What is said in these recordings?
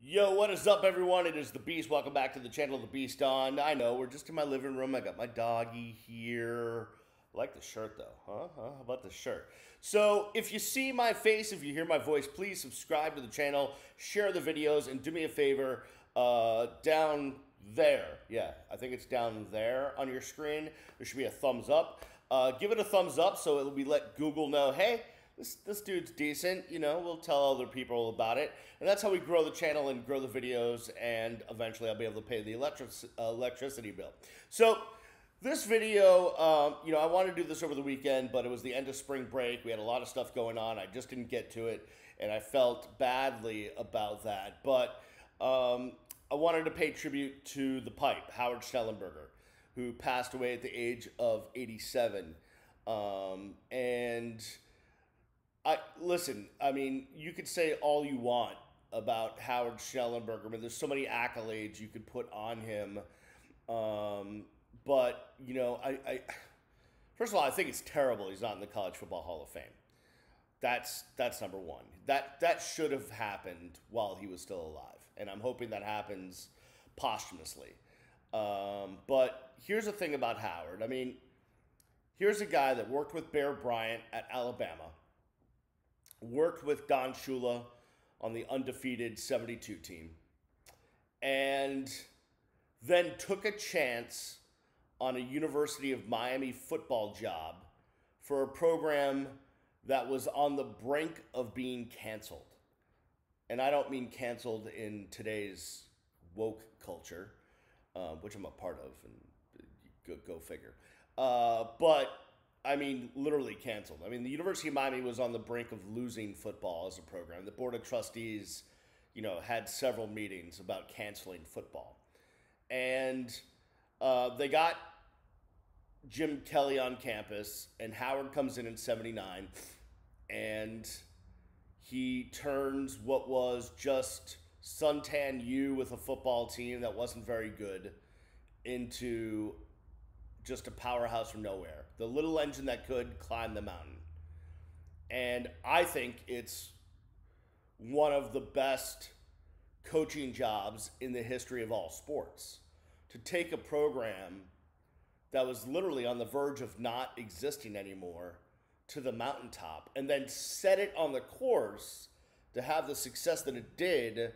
Yo, what is up, everyone? It is the Beast. Welcome back to the channel, The Beast On. I know, we're just in my living room. I got my doggy here. I like the shirt, though. How about the shirt? So, if you see my face, if you hear my voice, please subscribe to the channel, share the videos, and do me a favor, down there. Yeah, I think it's down there on your screen. There should be a thumbs up. Give it a thumbs up so it'll be let Google know, hey, this dude's decent, we'll tell other people about it. And that's how we grow the channel and grow the videos, and eventually I'll be able to pay the electricity bill. So this video, I wanted to do this over the weekend, but it was the end of spring break. We had a lot of stuff going on. I just didn't get to it, and I felt badly about that. But I wanted to pay tribute to the Pipe, Howard Schnellenberger, who passed away at the age of 87. Listen, you could say all you want about Howard Schnellenberger. There's so many accolades you could put on him. But, first of all, I think it's terrible he's not in the College Football Hall of Fame. That's number one. That should have happened while he was still alive. And I'm hoping that happens posthumously. But here's the thing about Howard. Here's a guy that worked with Bear Bryant at Alabama, worked with Don Shula on the undefeated 72 team, and then took a chance on a University of Miami football job for a program that was on the brink of being canceled. And I don't mean canceled in today's woke culture, which I'm a part of, and go figure. But I mean, literally canceled. The University of Miami was on the brink of losing football as a program. The Board of Trustees, had several meetings about canceling football. And they got Jim Kelly on campus, and Howard comes in 79, and he turns what was just suntan U with a football team that wasn't very good into just a powerhouse from nowhere. The little engine that could climb the mountain. And I think it's one of the best coaching jobs in the history of all sports. To take a program that was literally on the verge of not existing anymore to the mountaintop, and then set it on the course to have the success that it did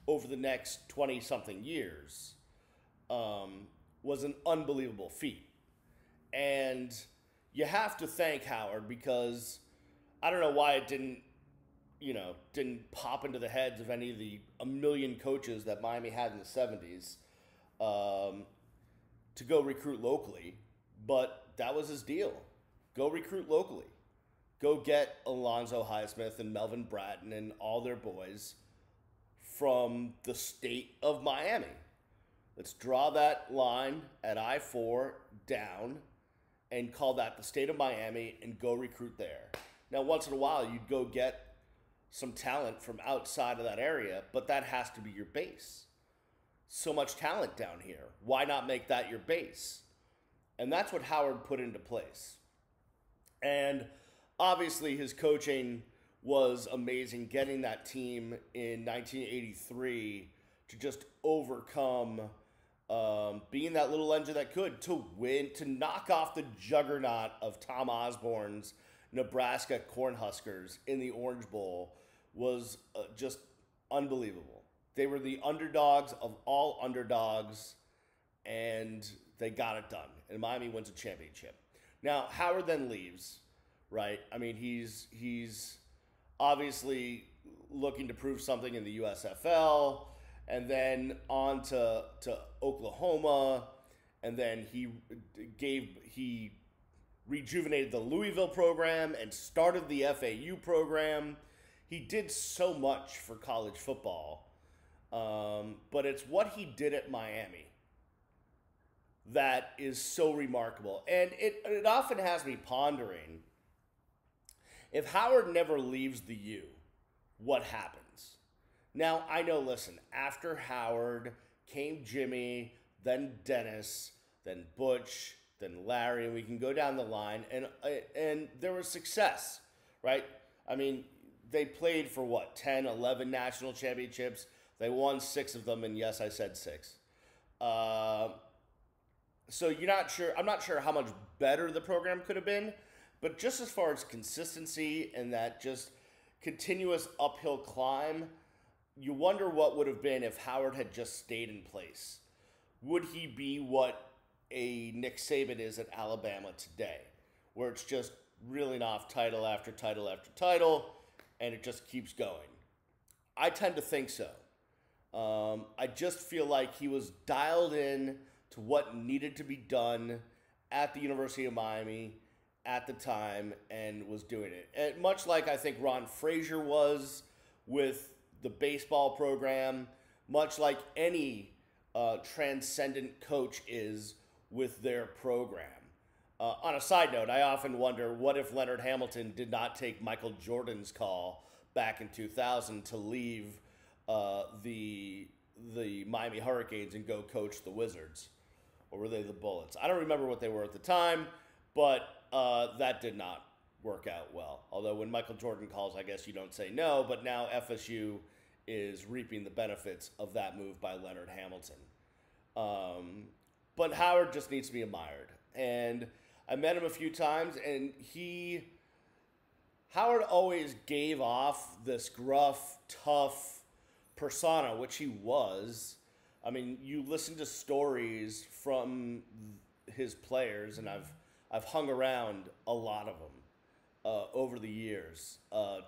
over the next 20-something years, was an unbelievable feat. And you have to thank Howard, because I don't know why it didn't pop into the heads of any of the a million coaches that Miami had in the 70s to go recruit locally. But that was his deal. Go recruit locally. Go get Alonzo Highsmith and Melvin Bratton and all their boys from the state of Miami. Let's draw that line at I-4 down and call that the state of Miami and go recruit there. Now, once in a while, you'd go get some talent from outside of that area, but that has to be your base. So much talent down here. Why not make that your base? And that's what Howard put into place. And obviously, his coaching was amazing, getting that team in 1983 to just overcome being that little engine that could, to win, to knock off the juggernaut of Tom Osborne's Nebraska Cornhuskers in the Orange Bowl was just unbelievable. They were the underdogs of all underdogs, and they got it done. And Miami wins a championship. Now, Howard then leaves, right? He's obviously looking to prove something in the USFL, and then on to Oklahoma, and then he rejuvenated the Louisville program and started the FAU program. He did so much for college football, but it's what he did at Miami that is so remarkable. And it often has me pondering, if Howard never leaves the U, what happens? Now, I know, listen, after Howard came Jimmy, then Dennis, then Butch, then Larry, and we can go down the line, and there was success, right? They played for, 10, 11 national championships. They won 6 of them, and yes, I said 6. So you're not sure. I'm not sure how much better the program could have been, but just as far as consistency and that just continuous uphill climb, you wonder what would have been if Howard had just stayed in place. Would he be what a Nick Saban is at Alabama today, where it's just reeling off title after title after title, and it just keeps going? I tend to think so. I just feel like he was dialed in to what needed to be done at the University of Miami at the time and was doing it. And much like I think Ron Frazier was with the baseball program, much like any transcendent coach is with their program. On a side note, I often wonder, what if Leonard Hamilton did not take Michael Jordan's call back in 2000 to leave the Miami Hurricanes and go coach the Wizards? Or were they the Bullets? I don't remember what they were at the time, but that did not work out well. Although when Michael Jordan calls, I guess you don't say no, but now FSU is reaping the benefits of that move by Leonard Hamilton. But Howard just needs to be admired. And I met him a few times, and Howard always gave off this gruff, tough persona, which he was. I mean, you listen to stories from his players, and I've hung around a lot of them over the years,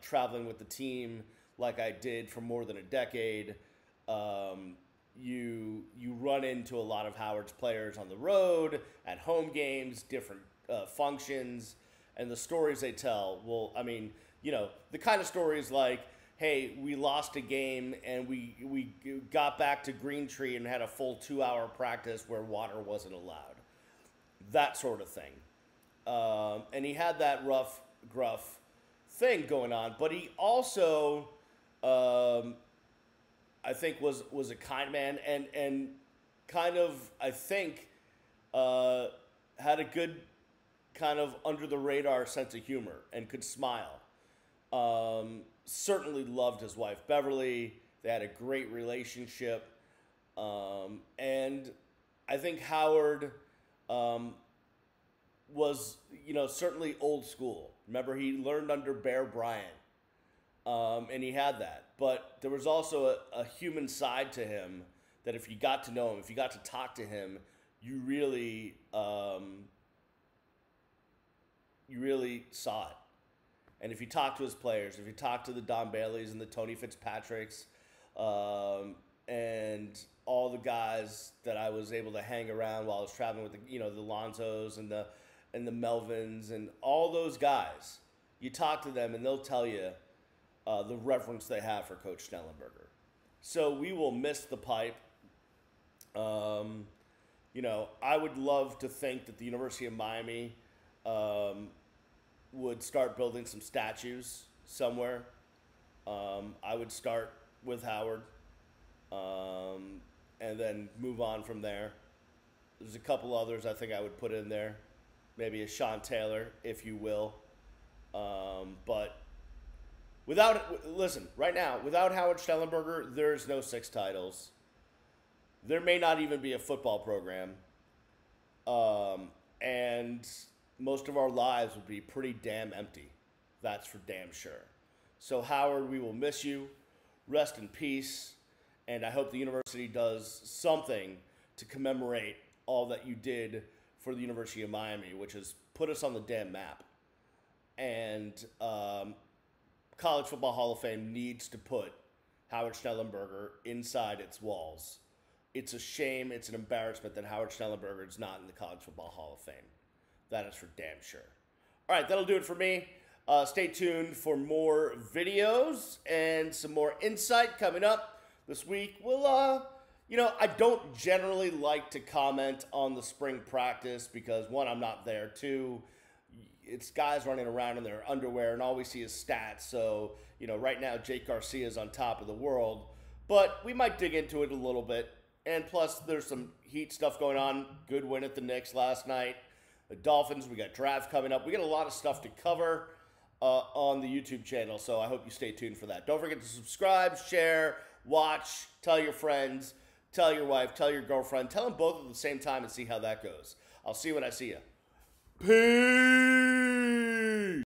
traveling with the team like I did for more than a decade. You run into a lot of Howard's players on the road, at home games, different functions, and the stories they tell. Well, I mean, the kind of stories like, hey, we lost a game and we got back to Green Tree and had a full 2-hour practice where water wasn't allowed. That sort of thing. And he had that rough, gruff thing going on, but he also, I think, was a kind man and kind of, I think, had a good kind of under the radar sense of humor and could smile. Certainly loved his wife Beverly. They had a great relationship. And I think Howard was, certainly old school. Remember, he learned under Bear Bryant. And he had that. But there was also a human side to him that if you got to know him, if you got to talk to him, you really saw it. And if you talk to his players, if you talk to the Don Baileys and the Tony Fitzpatricks, and all the guys that I was able to hang around while I was traveling with the Lonzos and the Melvins and all those guys, you talk to them and they'll tell you the reverence they have for Coach Schnellenberger. So we will miss the pipe. I would love to think that the University of Miami would start building some statues somewhere. I would start with Howard and then move on from there. There's a couple others I think I would put in there. Maybe a Sean Taylor, if you will. But right now, without Howard Schnellenberger, there's no 6 titles. There may not even be a football program. And most of our lives would be pretty damn empty. That's for damn sure. So Howard, we will miss you. Rest in peace. And I hope the university does something to commemorate all that you did for the University of Miami, which is put us on the damn map. And College Football Hall of Fame needs to put Howard Schnellenberger inside its walls. It's a shame, it's an embarrassment that Howard Schnellenberger is not in the College Football Hall of Fame. That is for damn sure. All right, that'll do it for me. Stay tuned for more videos and some more insight coming up this week. We'll, I don't generally like to comment on the spring practice because, one, I'm not there. Two, it's guys running around in their underwear and all we see is stats. So, right now Jake Garcia is on top of the world. But we might dig into it a little bit. And plus, there's some Heat stuff going on. Good win at the Knicks last night. The Dolphins, we got draft coming up. We got a lot of stuff to cover. on the YouTube channel, so I hope you stay tuned for that. Don't forget to subscribe, share, watch, tell your friends, tell your wife, tell your girlfriend, tell them both at the same time and see how that goes. I'll see you when I see you. Peace!